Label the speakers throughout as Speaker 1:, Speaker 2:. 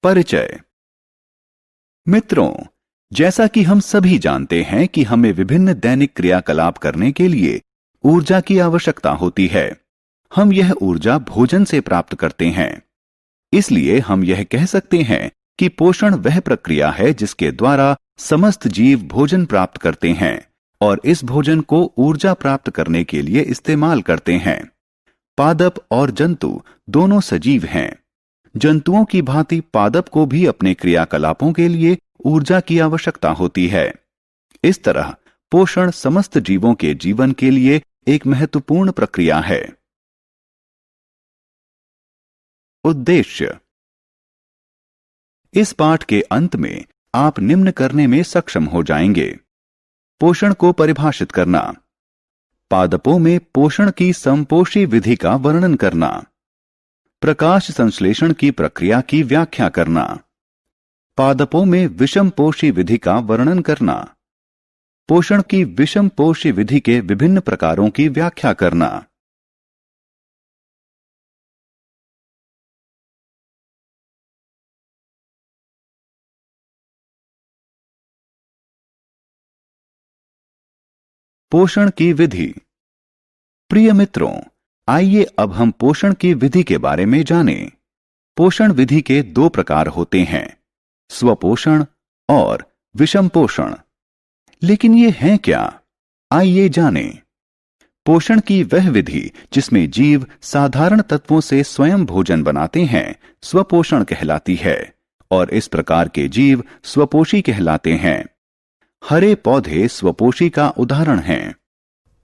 Speaker 1: परिचय। मित्रों, जैसा कि हम सभी जानते हैं कि हमें विभिन्न दैनिक क्रियाकलाप करने के लिए ऊर्जा की आवश्यकता होती है। हम यह ऊर्जा भोजन से प्राप्त करते हैं। इसलिए हम यह कह सकते हैं कि पोषण वह प्रक्रिया है जिसके द्वारा समस्त जीव भोजन प्राप्त करते हैं और इस भोजन को ऊर्जा प्राप्त करने के लिए इस्तेमाल करते हैं। पादप और जंतु दोनों सजीव हैं। जंतुओं की भांति पादप को भी अपने क्रियाकलापों के लिए ऊर्जा की आवश्यकता होती है। इस तरह पोषण समस्त जीवों के जीवन के लिए एक महत्वपूर्ण प्रक्रिया है। उद्देश्य। इस पाठ के अंत में आप निम्न करने में सक्षम हो जाएंगे। पोषण को परिभाषित करना, पादपों में पोषण की समपोषी विधि का वर्णन करना, प्रकाश संश्लेषण की प्रक्रिया की व्याख्या करना, पादपों में विषमपोषी विधि का वर्णन करना, पोषण की विषमपोषी विधि के विभिन्न प्रकारों की व्याख्या करना। पोषण की विधि। प्रिय मित्रों, आइए अब हम पोषण की विधि के बारे में जानें। पोषण विधि के दो प्रकार होते हैं, स्वपोषण और विषम पोषण। लेकिन ये हैं क्या? आइए जानें। पोषण की वह विधि जिसमें जीव साधारण तत्वों से स्वयं भोजन बनाते हैं स्वपोषण कहलाती है और इस प्रकार के जीव स्वपोषी कहलाते हैं। हरे पौधे स्वपोषी का उदाहरण हैं।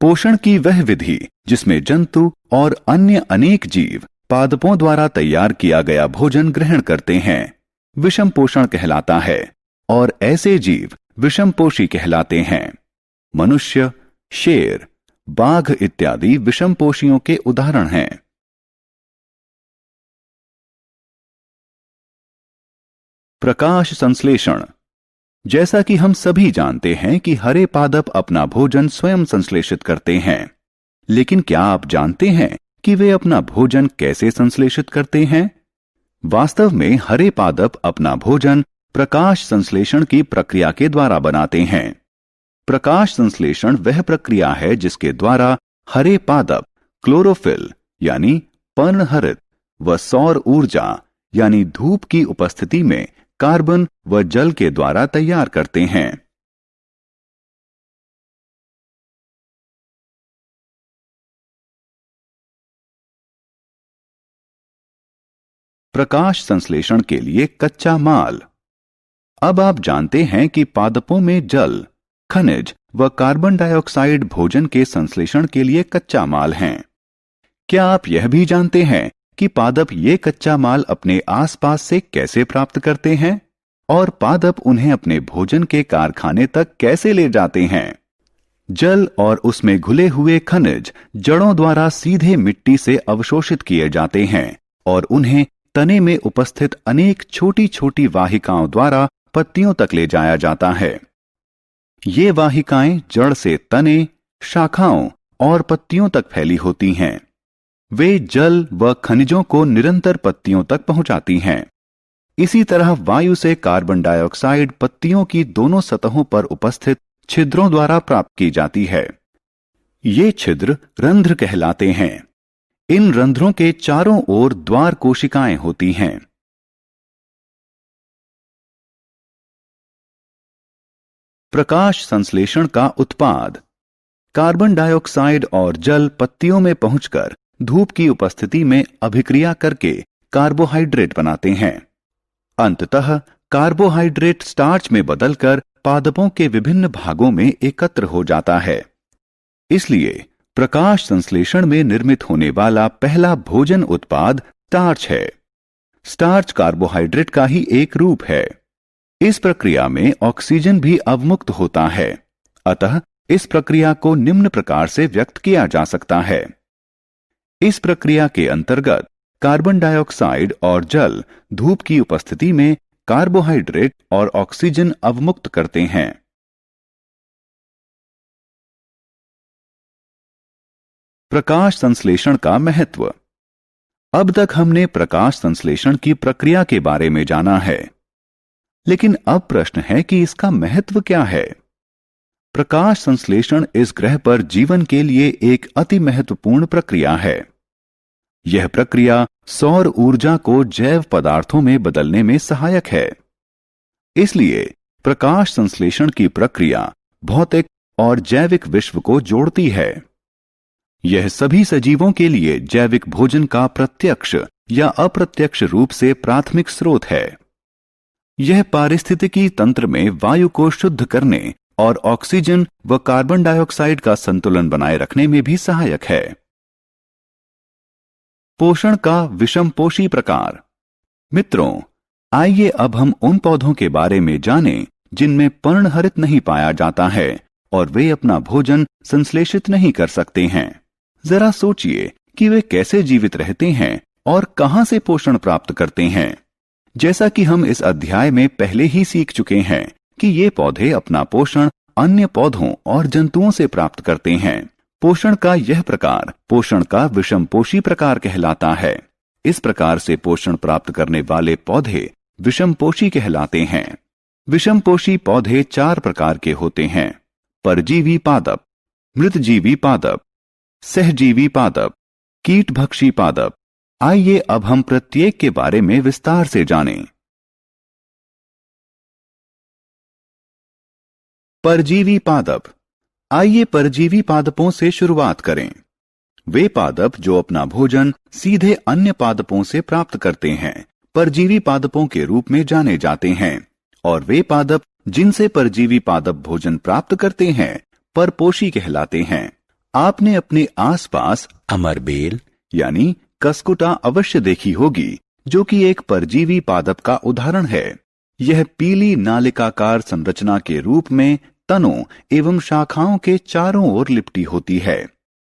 Speaker 1: पोषण की वह विधि जिसमें जंतु और अन्य अनेक जीव पादपों द्वारा तैयार किया गया भोजन ग्रहण करते हैं विषम पोषण कहलाता है और ऐसे जीव विषमपोषी कहलाते हैं। मनुष्य, शेर, बाघ इत्यादि विषमपोषियों के उदाहरण हैं। प्रकाश संश्लेषण। जैसा कि हम सभी जानते हैं कि हरे पादप अपना भोजन स्वयं संश्लेषित करते हैं, लेकिन क्या आप जानते हैं कि वे अपना भोजन कैसे संश्लेषित करते हैं? वास्तव में हरे पादप अपना भोजन प्रकाश संश्लेषण की प्रक्रिया के द्वारा बनाते हैं। प्रकाश संश्लेषण वह प्रक्रिया है जिसके द्वारा हरे पादप क्लोरोफिल यानी पर्णहरित व सौर ऊर्जा यानी धूप की उपस्थिति में कार्बन व जल के द्वारा तैयार करते हैं। प्रकाश संश्लेषण के लिए कच्चा माल। अब आप जानते हैं कि पादपों में जल, खनिज व कार्बन डाइऑक्साइड भोजन के संश्लेषण के लिए कच्चा माल हैं। क्या आप यह भी जानते हैं कि पादप ये कच्चा माल अपने आसपास से कैसे प्राप्त करते हैं और पादप उन्हें अपने भोजन के कारखाने तक कैसे ले जाते हैं? जल और उसमें घुले हुए खनिज जड़ों द्वारा सीधे मिट्टी से अवशोषित किए जाते हैं और उन्हें तने में उपस्थित अनेक छोटी छोटी वाहिकाओं द्वारा पत्तियों तक ले जाया जाता है। ये वाहिकाएं जड़ से तने, शाखाओं और पत्तियों तक फैली होती हैं। वे जल व खनिजों को निरंतर पत्तियों तक पहुंचाती हैं। इसी तरह वायु से कार्बन डाइऑक्साइड पत्तियों की दोनों सतहों पर उपस्थित छिद्रों द्वारा प्राप्त की जाती है। ये छिद्र रंध्र कहलाते हैं। इन रंध्रों के चारों ओर द्वार कोशिकाएं होती हैं। प्रकाश संश्लेषण का उत्पाद। कार्बन डाइऑक्साइड और जल पत्तियों में पहुंचकर धूप की उपस्थिति में अभिक्रिया करके कार्बोहाइड्रेट बनाते हैं। अंततः कार्बोहाइड्रेट स्टार्च में बदलकर पादपों के विभिन्न भागों में एकत्र हो जाता है। इसलिए प्रकाश संश्लेषण में निर्मित होने वाला पहला भोजन उत्पाद स्टार्च है। स्टार्च कार्बोहाइड्रेट का ही एक रूप है। इस प्रक्रिया में ऑक्सीजन भी अवमुक्त होता है। अतः इस प्रक्रिया को निम्न प्रकार से व्यक्त किया जा सकता है। इस प्रक्रिया के अंतर्गत कार्बन डाइऑक्साइड और जल धूप की उपस्थिति में कार्बोहाइड्रेट और ऑक्सीजन अवमुक्त करते हैं। प्रकाश संश्लेषण का महत्व। अब तक हमने प्रकाश संश्लेषण की प्रक्रिया के बारे में जाना है, लेकिन अब प्रश्न है कि इसका महत्व क्या है। प्रकाश संश्लेषण इस ग्रह पर जीवन के लिए एक अति महत्वपूर्ण प्रक्रिया है। यह प्रक्रिया सौर ऊर्जा को जैव पदार्थों में बदलने में सहायक है। इसलिए प्रकाश संश्लेषण की प्रक्रिया भौतिक और जैविक विश्व को जोड़ती है। यह सभी सजीवों के लिए जैविक भोजन का प्रत्यक्ष या अप्रत्यक्ष रूप से प्राथमिक स्रोत है। यह पारिस्थितिकी तंत्र में वायु को शुद्ध करने और ऑक्सीजन व कार्बन डाइऑक्साइड का संतुलन बनाए रखने में भी सहायक है। पोषण का विषमपोषी प्रकार। मित्रों, आइए अब हम उन पौधों के बारे में जानें जिनमें पर्णहरित नहीं पाया जाता है और वे अपना भोजन संश्लेषित नहीं कर सकते हैं। जरा सोचिए कि वे कैसे जीवित रहते हैं और कहां से पोषण प्राप्त करते हैं। जैसा कि हम इस अध्याय में पहले ही सीख चुके हैं कि ये पौधे अपना पोषण अन्य पौधों और जंतुओं से प्राप्त करते हैं। पोषण का यह प्रकार पोषण का विषमपोषी प्रकार कहलाता है। इस प्रकार से पोषण प्राप्त करने वाले पौधे विषमपोषी कहलाते हैं। विषमपोषी पौधे 4 प्रकार के होते हैं: परजीवी पादप, मृतजीवी पादप, सहजीवी पादप, कीटभक्षी पादप। आइए अब हम प्रत्येक के बारे में विस्तार से जानें। परजीवी पादप। आइए परजीवी पादपों से शुरुआत करें। वे पादप जो अपना भोजन सीधे अन्य पादपों से प्राप्त करते हैं परजीवी पादपों के रूप में जाने जाते हैं, और वे पादप जिनसे परजीवी पादप भोजन प्राप्त करते हैं परपोषी कहलाते हैं। आपने अपने आसपास अमरबेल यानी कसकुटा अवश्य देखी होगी, जो कि एक परजीवी पादप का उदाहरण है। यह पीली नालिकाकार संरचना के रूप में तनों एवं शाखाओं के चारों ओर लिपटी होती है।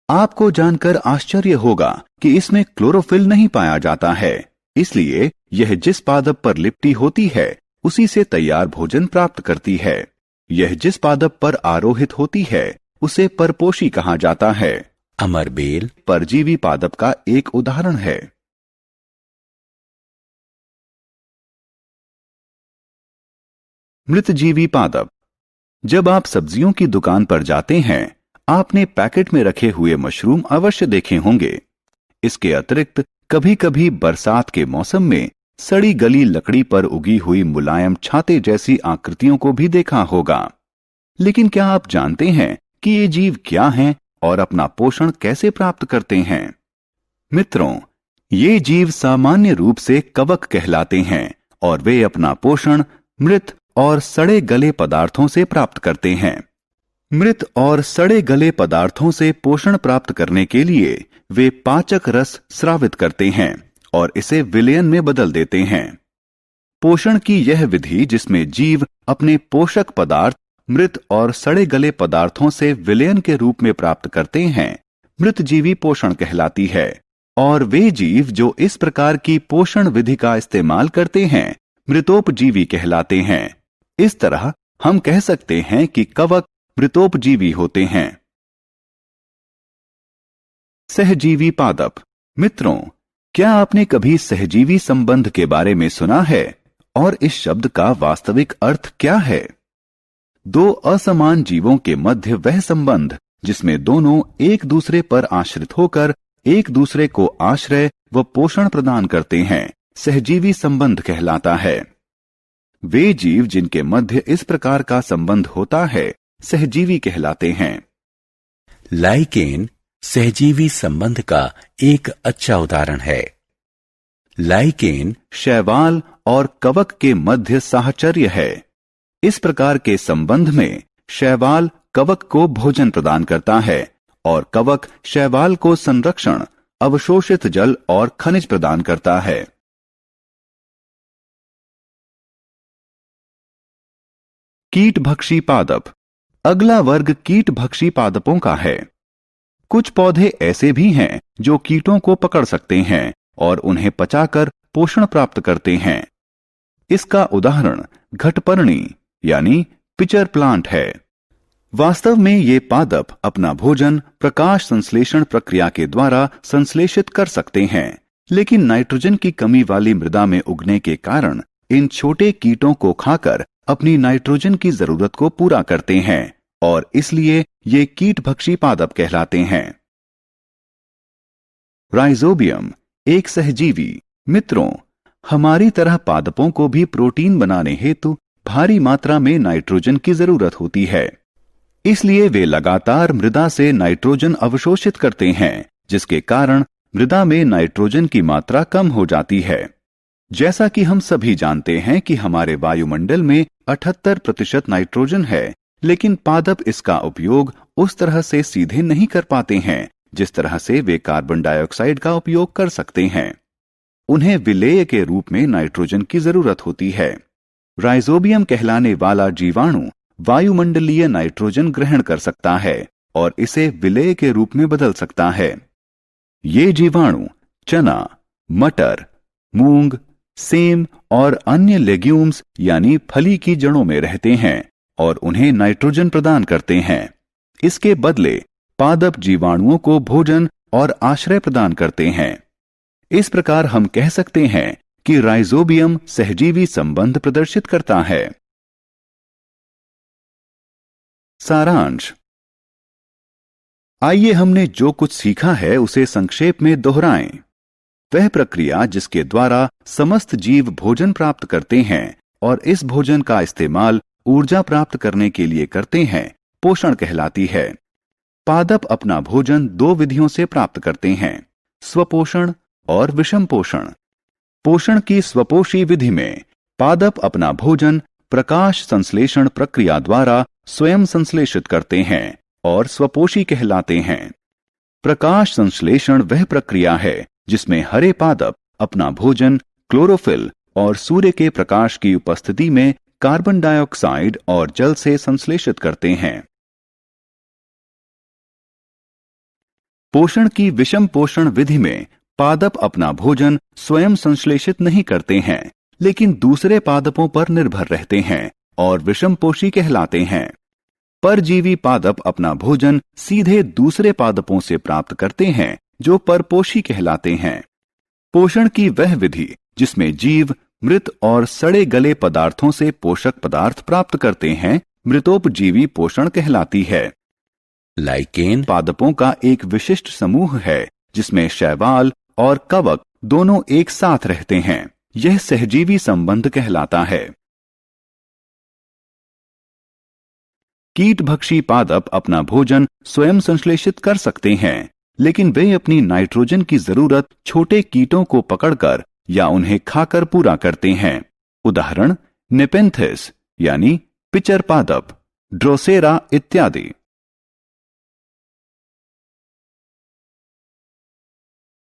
Speaker 1: आपको जानकर आश्चर्य होगा कि इसमें क्लोरोफिल नहीं पाया जाता है, इसलिए यह जिस पादप पर लिपटी होती है उसी से तैयार भोजन प्राप्त करती है। यह जिस पादप पर आरोहित होती है उसे परपोषी कहा जाता है। अमरबेल परजीवी पादप का एक उदाहरण है। मृतजीवी पादप। जब आप सब्जियों की दुकान पर जाते हैं, आपने पैकेट में रखे हुए मशरूम अवश्य देखे होंगे। इसके अतिरिक्त कभी कभी बरसात के मौसम में सड़ी गली लकड़ी पर उगी हुई मुलायम छाते जैसी आकृतियों को भी देखा होगा। लेकिन क्या आप जानते हैं कि ये जीव क्या हैं और अपना पोषण कैसे प्राप्त करते हैं? मित्रों, ये जीव सामान्य रूप से कवक कहलाते हैं और वे अपना पोषण मृत और सड़े गले पदार्थों से प्राप्त करते हैं। मृत और सड़े गले पदार्थों से पोषण प्राप्त करने के लिए वे पाचक रस स्रावित करते हैं और इसे विलयन में बदल देते हैं। पोषण की यह विधि जिसमें जीव अपने पोषक पदार्थ मृत और सड़े गले पदार्थों से विलयन के रूप में प्राप्त करते हैं, मृतजीवी पोषण कहलाती है। और वे जीव जो इस प्रकार की पोषण विधि का इस्तेमाल करते हैं मृतोपजीवी कहलाते हैं। इस तरह हम कह सकते हैं कि कवक मृतोपजीवी होते हैं। सहजीवी पादप। मित्रों, क्या आपने कभी सहजीवी संबंध के बारे में सुना है और इस शब्द का वास्तविक अर्थ क्या है? 2 असमान जीवों के मध्य वह संबंध जिसमें दोनों एक दूसरे पर आश्रित होकर एक दूसरे को आश्रय व पोषण प्रदान करते हैं सहजीवी संबंध कहलाता है। वे जीव जिनके मध्य इस प्रकार का संबंध होता है सहजीवी कहलाते हैं।
Speaker 2: लाइकेन सहजीवी संबंध का एक अच्छा उदाहरण है। लाइकेन
Speaker 1: शैवाल और कवक के मध्य साहचर्य है। इस प्रकार के संबंध में शैवाल कवक को भोजन प्रदान करता है और कवक शैवाल को संरक्षण, अवशोषित जल और खनिज प्रदान करता है। कीटभक्षी पादप। अगला वर्ग कीटभक्षी पादपों का है। कुछ पौधे ऐसे भी हैं जो कीटों को पकड़ सकते हैं और उन्हें पचाकर पोषण प्राप्त करते हैं। इसका उदाहरण घटपर्णी यानी पिचर प्लांट है। वास्तव में ये पादप अपना भोजन प्रकाश संश्लेषण प्रक्रिया के द्वारा संश्लेषित कर सकते हैं। लेकिन नाइट्रोजन की कमी वाली मृदा में उगने के कारण इन छोटे कीटों को खाकर अपनी नाइट्रोजन की जरूरत को पूरा करते हैं और इसलिए ये कीटभक्षी पादप कहलाते हैं। राइजोबियम एक सहजीवी। मित्रों, हमारी तरह पादपों को भी प्रोटीन बनाने हेतु भारी मात्रा में नाइट्रोजन की जरूरत होती है। इसलिए वे लगातार मृदा से नाइट्रोजन अवशोषित करते हैं, जिसके कारण मृदा में नाइट्रोजन की मात्रा कम हो जाती है। जैसा कि हम सभी जानते हैं कि हमारे वायुमंडल में 78% नाइट्रोजन है, लेकिन पादप इसका उपयोग उस तरह से सीधे नहीं कर पाते हैं जिस तरह से वे कार्बन डाइऑक्साइड का उपयोग कर सकते हैं। उन्हें विलेय के रूप में नाइट्रोजन की जरूरत होती है। राइजोबियम कहलाने वाला जीवाणु वायुमंडलीय नाइट्रोजन ग्रहण कर सकता है और इसे विलेय के रूप में बदल सकता है। ये जीवाणु चना, मटर, मूंग, सेम और अन्य लेग्यूम्स यानी फली की जड़ों में रहते हैं और उन्हें नाइट्रोजन प्रदान करते हैं। इसके बदले पादप जीवाणुओं को भोजन और आश्रय प्रदान करते हैं। इस प्रकार हम कह सकते हैं कि राइजोबियम सहजीवी संबंध प्रदर्शित करता है। सारांश। आइए हमने जो कुछ सीखा है उसे संक्षेप में दोहराएं। वह प्रक्रिया जिसके द्वारा समस्त जीव भोजन प्राप्त करते हैं और इस भोजन का इस्तेमाल ऊर्जा प्राप्त करने के लिए करते हैं, पोषण कहलाती है। पादप अपना भोजन 2 विधियों से प्राप्त करते हैं, स्वपोषण और विषम पोषण। पोषण की स्वपोषी विधि में पादप अपना भोजन प्रकाश संश्लेषण प्रक्रिया द्वारा स्वयं संश्लेषित करते हैं और स्वपोषी कहलाते हैं। प्रकाश संश्लेषण वह प्रक्रिया है जिसमें हरे पादप अपना भोजन क्लोरोफिल और सूर्य के प्रकाश की उपस्थिति में कार्बन डाइऑक्साइड और जल से संश्लेषित करते हैं। पोषण की विषम पोषण विधि में पादप अपना भोजन स्वयं संश्लेषित नहीं करते हैं, लेकिन दूसरे पादपों पर निर्भर रहते हैं और विषम पोषी कहलाते हैं। परजीवी पादप अपना भोजन सीधे दूसरे पादपों से प्राप्त करते हैं जो परपोषी कहलाते हैं। पोषण की वह विधि जिसमें जीव मृत और सड़े गले पदार्थों से पोषक पदार्थ प्राप्त करते हैं, मृतोपजीवी पोषण कहलाती है।
Speaker 2: लाइकेन
Speaker 1: पादपों का एक विशिष्ट समूह है जिसमें शैवाल और कवक दोनों एक साथ रहते हैं। यह सहजीवी संबंध कहलाता है। कीटभक्षी पादप अपना भोजन स्वयं संश्लेषित कर सकते हैं, लेकिन वे अपनी नाइट्रोजन की जरूरत छोटे कीटों को पकड़कर या उन्हें खाकर पूरा करते हैं। उदाहरण नेपेंथिस यानी पिचर पादप, ड्रोसेरा इत्यादि।